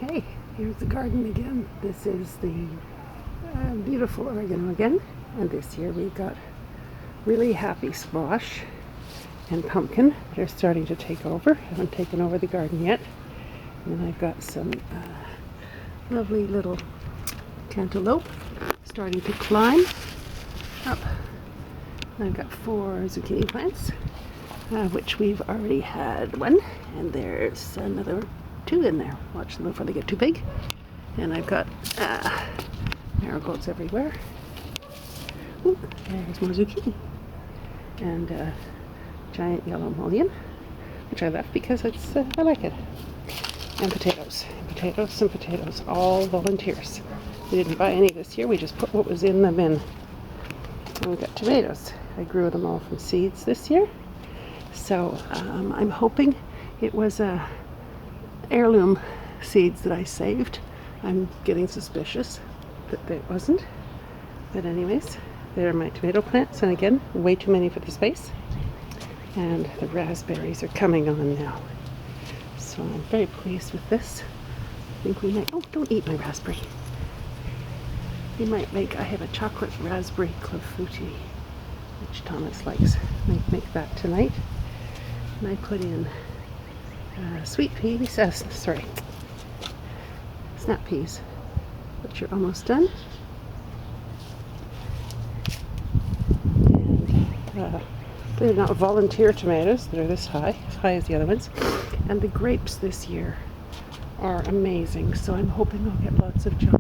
Okay, here's the garden again. This is the beautiful oregano again, and this year we've got really happy squash and pumpkin that are starting to take over. Haven't taken over the garden yet. And then I've got some lovely little cantaloupe starting to climb up. I've got 4 zucchini plants, which we've already had one, and there's another 2 in there. Watch them before they get too big. And I've got marigolds everywhere. Ooh, there's more zucchini. And giant yellow mullein, which I left because it's I like it. And potatoes, and potatoes, all volunteers. We didn't buy any this year, we just put what was in the bin. And we've got tomatoes. I grew them all from seeds this year. So I'm hoping it was heirloom seeds that I saved. I'm getting suspicious that it wasn't. But anyways, there are my tomato plants, and again, way too many for the space. And the raspberries are coming on now. So I'm very pleased with this. I think we might, oh, don't eat my raspberry. We might make, I have a chocolate raspberry clafouti, which Thomas likes. I might make that tonight. And I put in sweet peas, snap peas, which are almost done. And they're not volunteer tomatoes, they're this high, as high as the other ones. And the grapes this year are amazing, so I'm hoping I'll get lots of joy.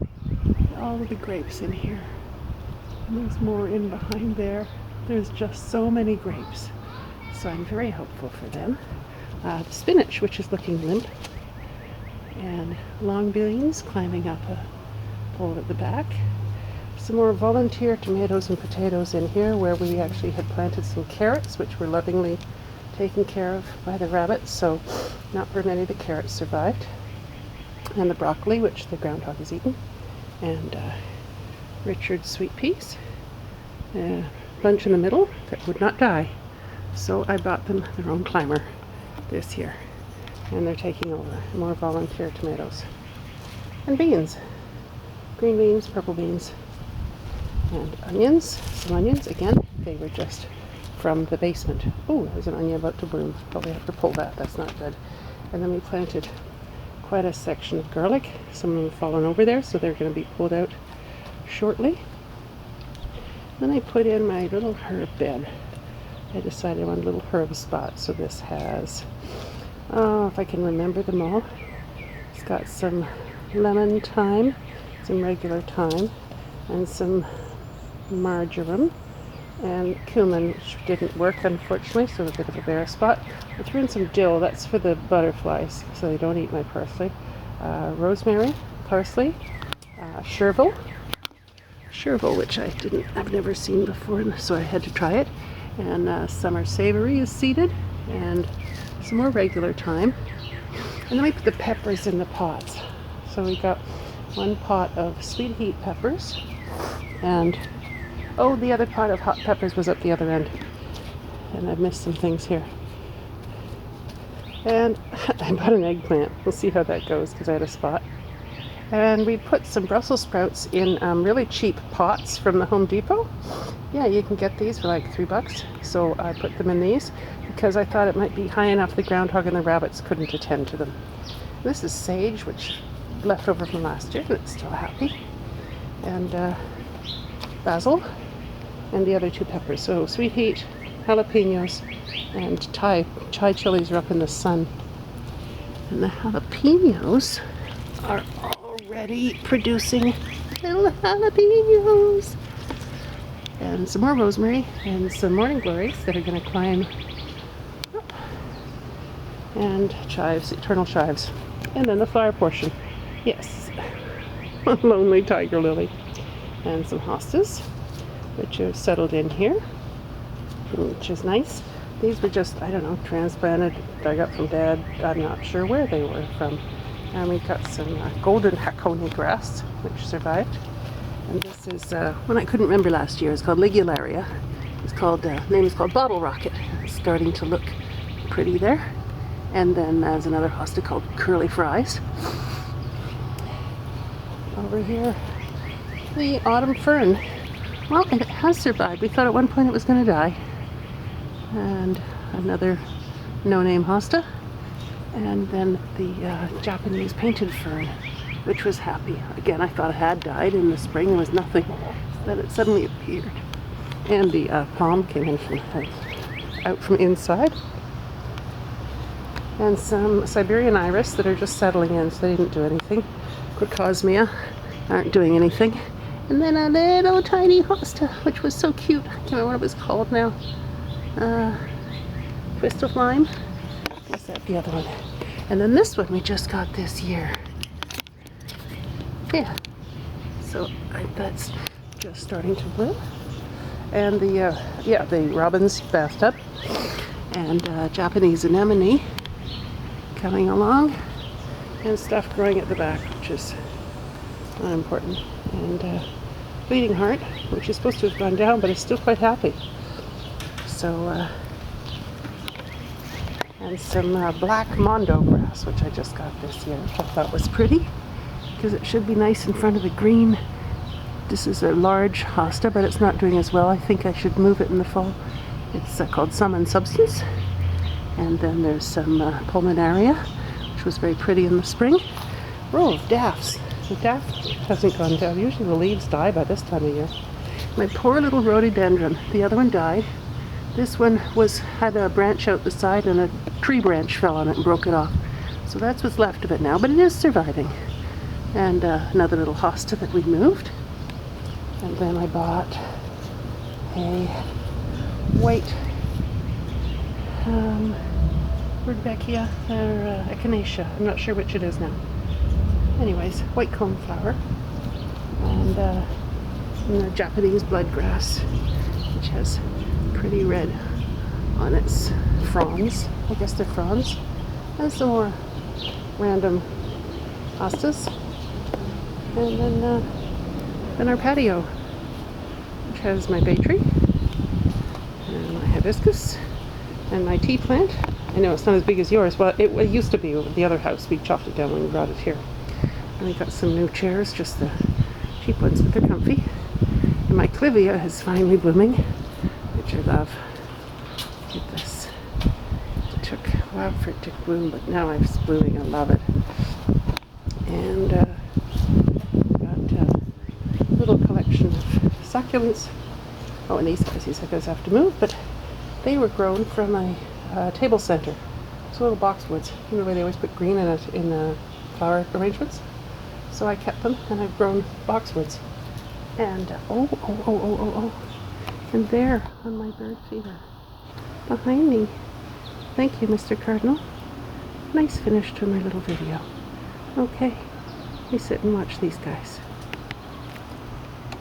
All of the grapes in here. And there's more in behind there. There's just so many grapes. So I'm very hopeful for them. The spinach, which is looking limp. And long beans climbing up a pole at the back. Some more volunteer tomatoes and potatoes in here where we actually had planted some carrots, which were lovingly taken care of by the rabbits, so not very many of the carrots survived. And the broccoli, which the groundhog has eaten. And Richard's sweet peas. A bunch in the middle that would not die. So I bought them their own climber this year. And they're taking over. More volunteer tomatoes. And beans. Green beans, purple beans. And onions. Some onions. Again, they were just from the basement. Oh, there's an onion about to bloom. Probably have to pull that. That's not good. And then we planted quite a section of garlic. Some of them have fallen over there, so they're going to be pulled out shortly. Then I put in my little herb bed. I decided I want a little herb spot, so this has, if I can remember them all, it's got some lemon thyme, some regular thyme, and some marjoram, and cumin, which didn't work unfortunately, so a bit of a bare spot. I threw in some dill, that's for the butterflies, so they don't eat my parsley. Rosemary, parsley, chervil, which I've never seen before, so I had to try it. And summer savory is seeded, and some more regular thyme. And then we put the peppers in the pots. So we got 1 pot of sweet heat peppers, and oh, the other pot of hot peppers was up the other end. And I've missed some things here. And I bought an eggplant. We'll see how that goes because I had a spot. And we put some Brussels sprouts in really cheap pots from the Home Depot. Yeah, you can get these for like $3. So I put them in these because I thought it might be high enough the groundhog and the rabbits couldn't attend to them. This is sage, which left over from last year, and it's still happy. And basil, and the other 2 peppers. So sweet heat, jalapenos, and Thai chilies are up in the sun. And the jalapenos are already producing little jalapenos. And some more rosemary and some morning glories that are going to climb up. And chives, eternal chives. And then the flower portion. Yes, lonely tiger lily. And some hostas, which are settled in here, which is nice. These were just, I don't know, transplanted, dug up from Dad. I'm not sure where they were from. And we got some golden Hakone grass, which survived. And this is one I couldn't remember last year. It's called Ligularia. It's called, name is called Bottle Rocket. It's starting to look pretty there. And then there's another hosta called Curly Fries. Over here, the autumn fern. Well, it has survived. We thought at one point it was going to die. And another no-name hosta. And then the Japanese painted fern, which was happy. Again, I thought it had died in the spring. There was nothing. Then it suddenly appeared. And the palm came in from out from inside. And some Siberian iris that are just settling in, so they didn't do anything. Crocosmia aren't doing anything. And then a little tiny hosta, which was so cute. I can't remember what it was called now. Twist of Lime. Is that the other one? And then this one we just got this year. Yeah. So that's just starting to bloom. And the robin's bathtub. And Japanese anemone coming along. And stuff growing at the back, which is not important. And bleeding heart, which is supposed to have gone down, but is still quite happy. So, and some black mondo grass, which I just got this year. I thought was pretty, because it should be nice in front of the green. This is a large hosta, but it's not doing as well. I think I should move it in the fall. It's called Summon Substance. And then there's some pulmonaria, which was very pretty in the spring. Row of daffs. The daff hasn't gone down. Usually the leaves die by this time of year. My poor little rhododendron. The other one died. This one had a branch out the side, and a tree branch fell on it and broke it off. So that's what's left of it now, but it is surviving. And another little hosta that we moved. And then I bought a white Rudbeckia or Echinacea. I'm not sure which it is now. Anyways, white coneflower. And the Japanese bloodgrass, which has pretty red on its fronds. I guess they're fronds. And some more random hostas. And then our patio, which has my bay tree and my hibiscus and my tea plant. I know it's not as big as yours. Well, it used to be over the other house. We chopped it down when we brought it here. And we got some new chairs, just the cheap ones, but they're comfy. And my clivia is finally blooming, which I love. Look at this. It took a while for it to bloom, but now it's blooming. I love it. And got a little collection of succulents. Oh, and these guys have to move, but they were grown from a table center. It's little boxwoods. You know where they always put green in the flower arrangements? So I kept them, and I've grown boxwoods. And and there on my bird feeder behind me. Thank you, Mr. Cardinal. Nice finish to my little video. Okay, we sit and watch these guys.